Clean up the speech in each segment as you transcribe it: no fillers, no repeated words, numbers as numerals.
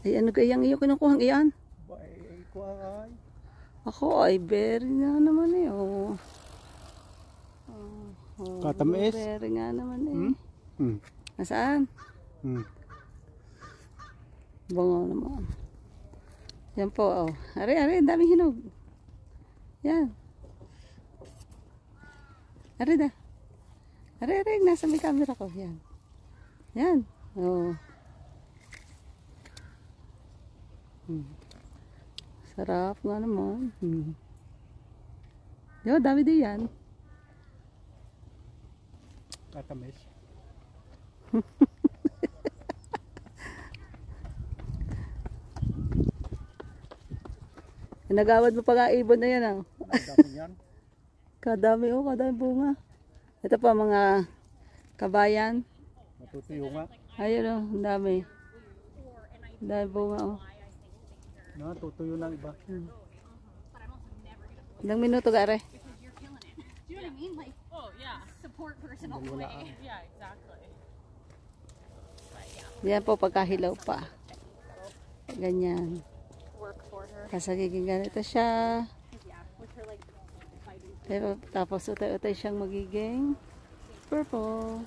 Ay, ano kayang iyo kinukuhang iyan? Ay, ko ay. Ako ay berry nga naman eh. Oh. Katamis? Berry nga naman eh. Hmm. Nasaan? Bango naman. Yan po, oh. Are, daming hinog. Yan. Are da. Are, nasa may camera ko. Yan. Yan. Oh. Sarap nga naman. Yo, dami din yan. Katamis. Nagawad mo pa nga ibon na yan, ah. Dami yan. Kadami, oh, kadami bunga. Ito pa mga kabayan. Matutuyo nga. Ayun, oh, ang dami. Ang dami bunga, oh. Natutuyo ng iba. Ilang minuto, gare? Do you know what I mean? Like, oh yeah, support person all the way. Yeah, exactly. Yan po, pagkahilaw pa. Ganyan. Work for her. Kasi giging ganito siya. Yeah, with her like fighting. Pero tapos utay-utay siyang magiging purple.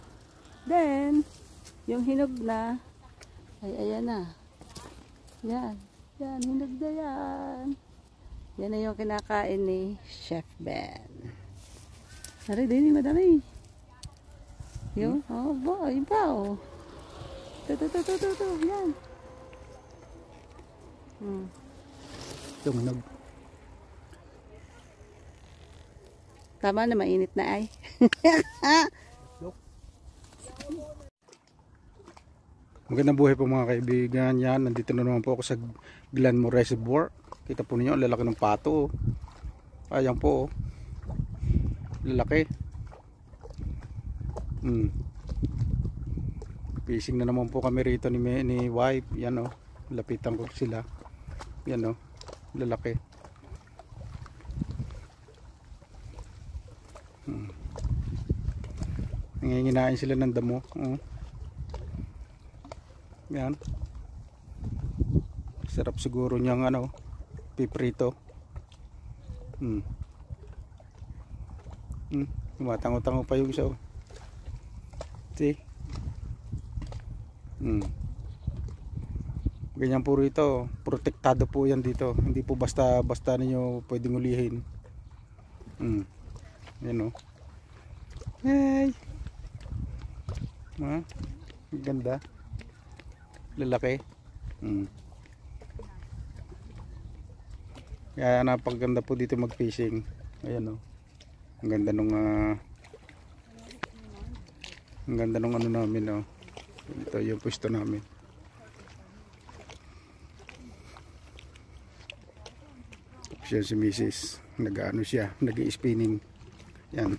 Then, yung hinog na, ay ayan na. Yan. Yan, hinog na yan. Yan na yung kinakain ni Chef Ben. Ari, din madami. Yung, oh, ba, yun pa, oh. Ito, yan. Tumunog. Tama na, mainit na ay. Magandang buhay po mga kaibigan. Yan, nandito na naman po ako sa Glenmore Reservoir. Kita po ninyo, ang lalaki ng pato. Ayan po. Lalaki. Fishing na naman po kami rito ni wife. Yan o. Lapitan ko sila. Yan o. Lalaki. Nanginginain sila ng damo. Yan. Sarap siguro niyang ano, piprito. Tumatango-tango pa yung isa. See? Ganyan po rito. Protektado po yan dito. Hindi po basta ninyo pwedeng ulihin. Yan o. Hey! Ganda. Lalaki. Kaya napakaganda po dito mag-fishing. Ayan o. Ang ganda nung ano namin o. Ito yung pwesto namin. Siya si Mrs. Nag-ano siya, nag-i-spinning. Yan.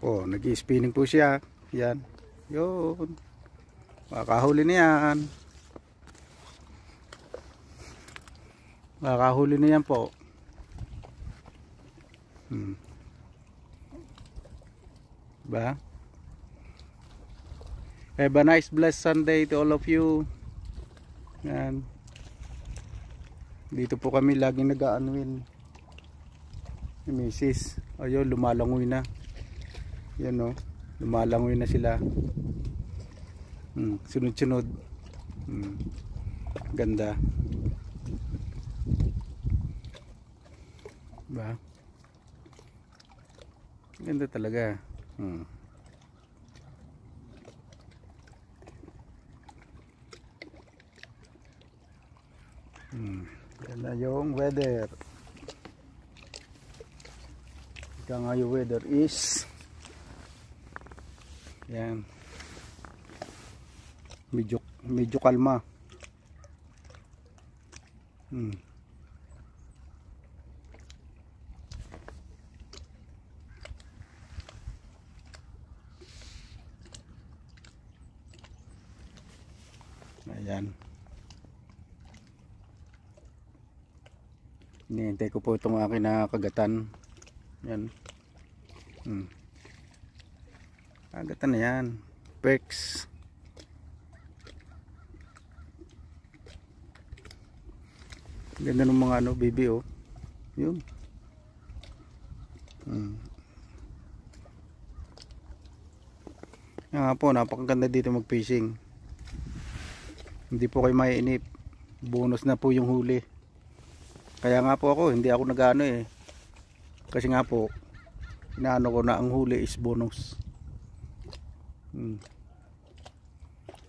Oh, nag-i-spinning po siya. Yan. Yun. Makakahuli na yan. Makakahuli na yan po. Ba? Have a nice blessed Sunday to all of you. Yan. Dito po kami laging nag-aanuin. Ni Mrs. Ayun, lumalangoy na. Yan o. Lumalangoy na sila. Sunod-sunod. Ganda. Ba? Ganda talaga. Yan na yung weather. Ika nga yung weather is yan. Medyo kalma. Ayan. Hinihintay ko po itong akin na kagatan. Yan. Kagatan na yan. Perks. Ganda ng mga ano, baby oh. Yun. Yan nga po, napakaganda dito mag-fishing. Hindi po kayo maiinip. Bonus na po yung huli. Kaya nga po ako, hindi ako nag-ano eh. Kasi nga po, inaano ko na ang huli is bonus.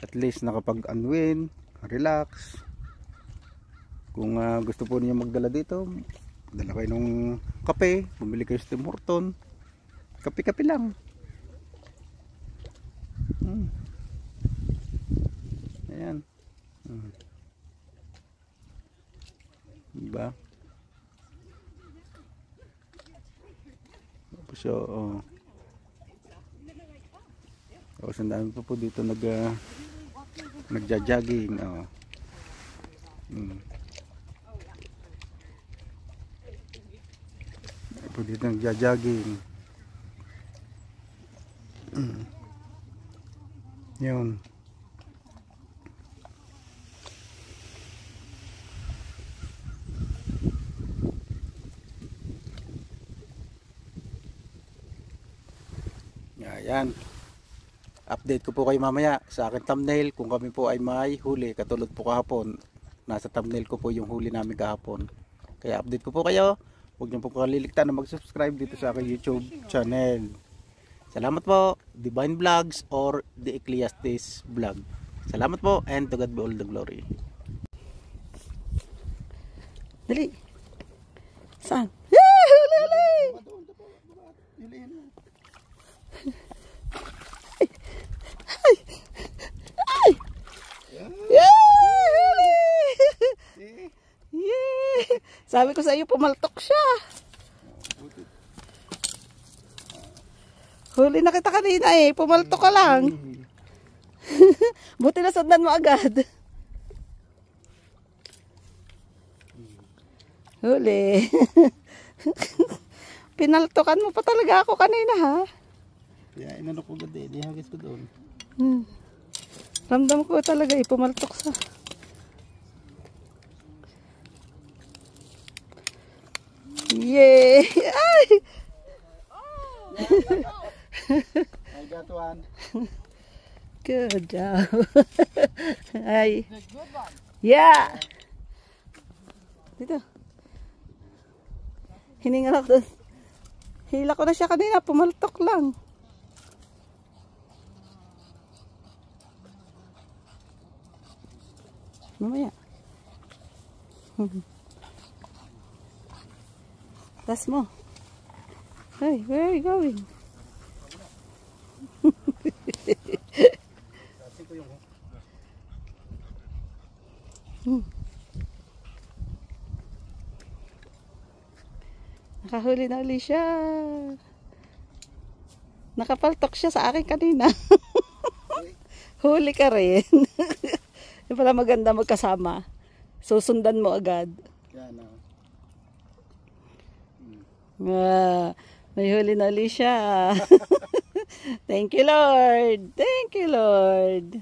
At least nakapag-unwind, relax. Kung gusto po niyo magdala dito, dala kayo ng kape, bumili kayo sa Tim Horton. Kape-kape lang. Ayan. Diba? Tapos tapos ang dami po dito nagja-jogging. Po dito nagja-jogging. Yun. Ayan. Update ko po kayo mamaya sa akin thumbnail kung kami po ay may huli katulad po kahapon. Nasa thumbnail ko po yung huli namin kahapon. Kaya update ko po kayo. Huwag niyo po kaliligtan na mag-subscribe dito sa aking YouTube channel. Salamat po, Divine Vlogs or The Ecclesiastes Vlog. Salamat po and to God be all the glory. Dali. Saan? Huli, huli! Ay! Ay! Yeah! Sabi ko sa iyo, pumaltok siya. Huli na kita kanina eh, pumaltok ka lang. Buti na sundan mo agad. Huli. Pinaltokan mo pa talaga ako kanina ha. Kaya inano ko ganda, dihagis ko doon. Ramdam ko talaga eh, pumaltok sa. Yay! Ay! I got one. Good job. Ay. Yeah! Dito. Hiningal ako doon. Hila ko na siya kanina, pumaltok lang. Mamaya. Last mo. Hey, where are you going? Nakahuli na ulit siya. Nakapaltok siya sa akin kanina. Huli ka rin. Yung pala maganda magkasama. Susundan mo agad. Yan o. May huli na ulit siya. Thank you, Lord. Thank you, Lord.